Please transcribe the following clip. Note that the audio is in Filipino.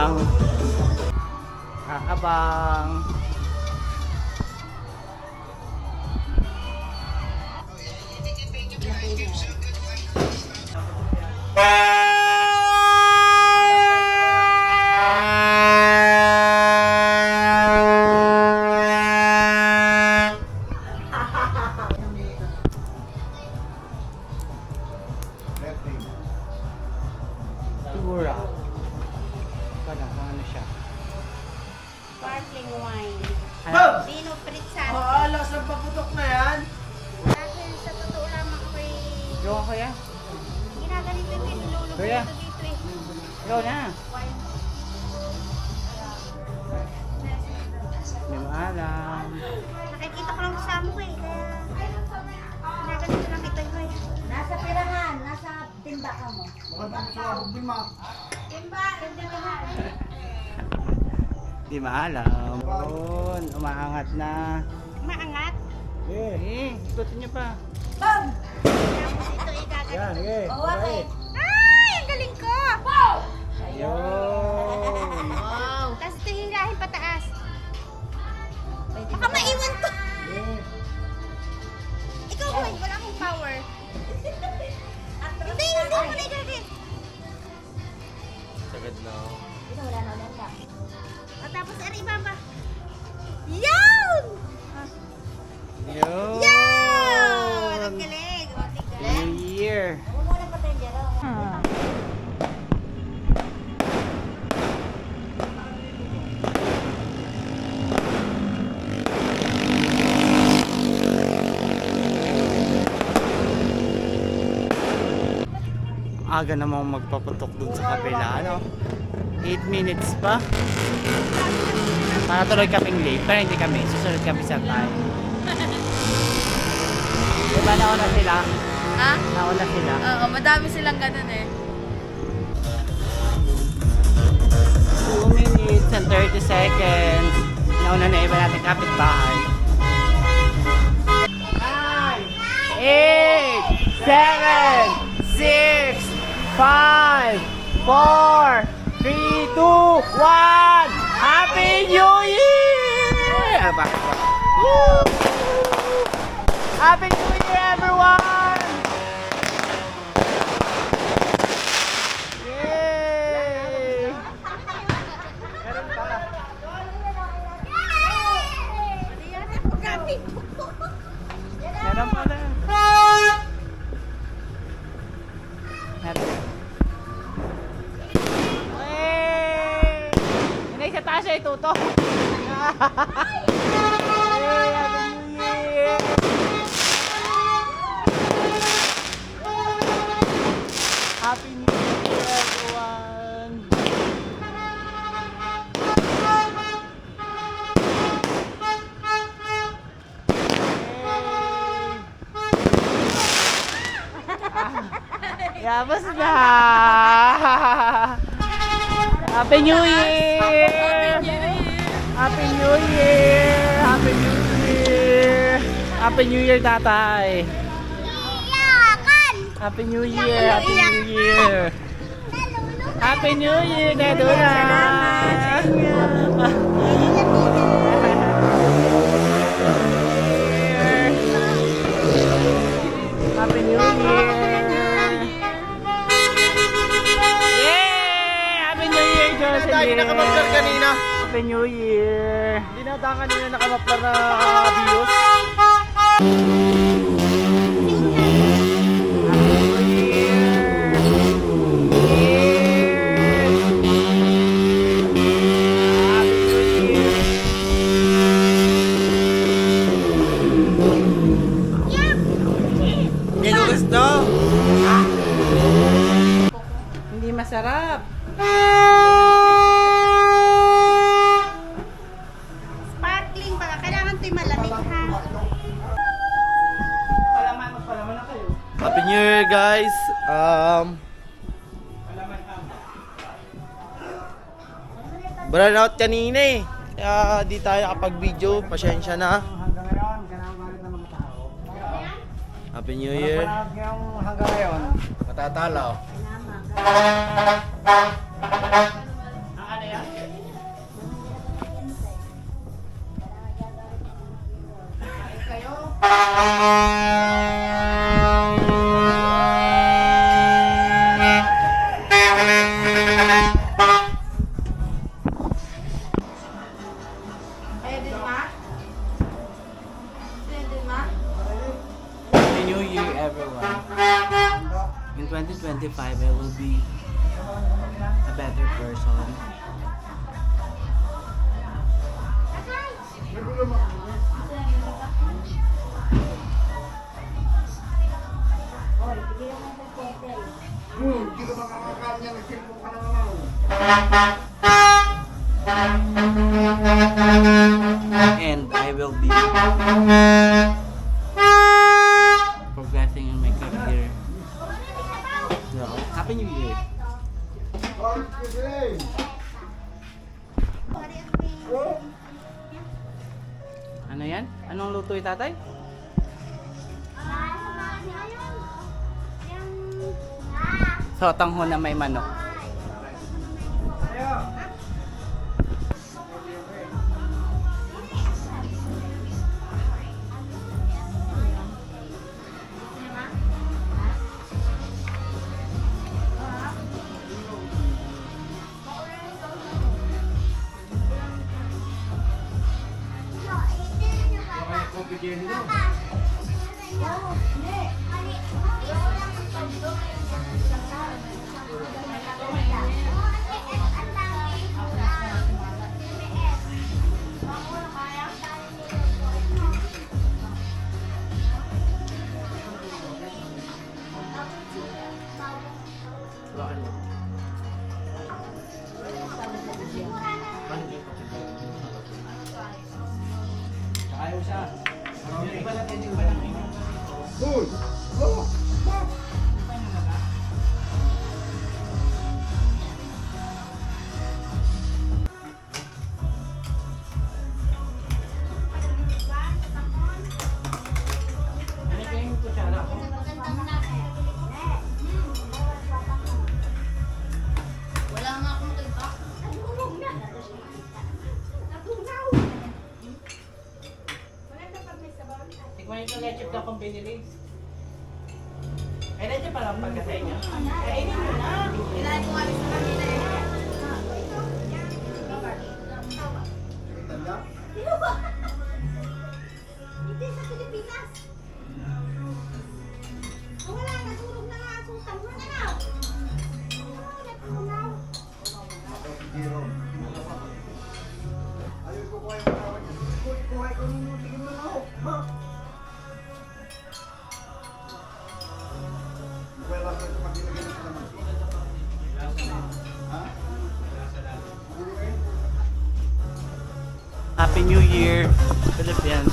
lang. Kakabang. Sigura. Ano siya? Sparkling wine. Ano? Vino Pritzan. Alas ng paputok na yan. Dahil sa totoo lamang ako'y Ikaw ka kuya? ginaganito yung nilulog Kuya. dito dito eh. Ikaw na. Wine. Hindi mo alam. Nakikita ko lang sa mo eh. Kaya ginaganito lang ito eh. Nasa pirangan, nasa timba ka mo. Maganda mo sa bima. Timba, timbahan. Hindi maalam. Yun, umaangat na. Maangat. Ikutin niyo pa. Boom! Tapos ito eh gaganito. Okay. Ay, ang galing ko! Ayun. Wow! Tapos ito hilahin pataas. Baka maiwan to. Ikaw boy, wala akong power. Hindi mo na gagawin. Sagad na. Wala na lang. O tapos ano iba ba? Yan! Yun. Yan! Ang galing. New Year. Muna pa tayo dyan. Aga namang magpaputok dun sa kapila, ano? 8 minutes pa. Para tuloy kaming late, pero hindi kami. Susunod kami sa time. Diba nauna sila? Ha? Nauna sila. Oo, madami silang ganun eh. 2 minutes and 30 seconds. Nauna na iba natin kapitbahay. 9, 8, 7, 6, 5, 4, 3, 2, 1! Happy New Year! Bakit ba? Woo! Happy New Year, everyone! Yay! Meron pa. Meron pa na. Meron. Hey! Hindi sa taas ay tuto. Hey, Happy New Year! Happy New Year, everyone! Hey! Yabas na! Happy New Year! Happy New Year! Happy New Year! Happy New Year, tatay! Iyakan! Happy New Year! Happy New Year! Happy New Year, Dedura! Happy New Year! Yay! Happy New Year, Jocelyn! Tayo nakamaplar kanina. Happy New Year! Hindi na tayo kanina nakamaplar na bios. Happy New Year! Happy New Year! Hindi ko gusto. Hindi masarap. Sparkling baka kailangan ito'y malamig ha. Palaman na kayo. Happy New Year, guys. Burnout kanina eh. Kaya di tayo kapag-video. Pasensya na. Hanggang ngayon, kailangan galit ng mga tao. Happy New Year. Hanggang ngayon, Matatalaw. ang ano yan? Happy New Year, everyone. In 2025, I will be a better person. And I will be progressing in my career. So, Happy New Year! Ano yan? Anong luto yung tatay? Sotang ho na may manok. Ayaw siya. Iba natin yung iba natin. Wala nga akong tulpa. Tikman yung leche na kung binili. Ay, leche pala ang pagkasay niya. Kainin mo na. Kailangan ko alis na kanina eh. Hindi sa Pilipinas. Wala, natulog na nga ang sultan mo na na. Natulog na. Happy New Year, Philippines.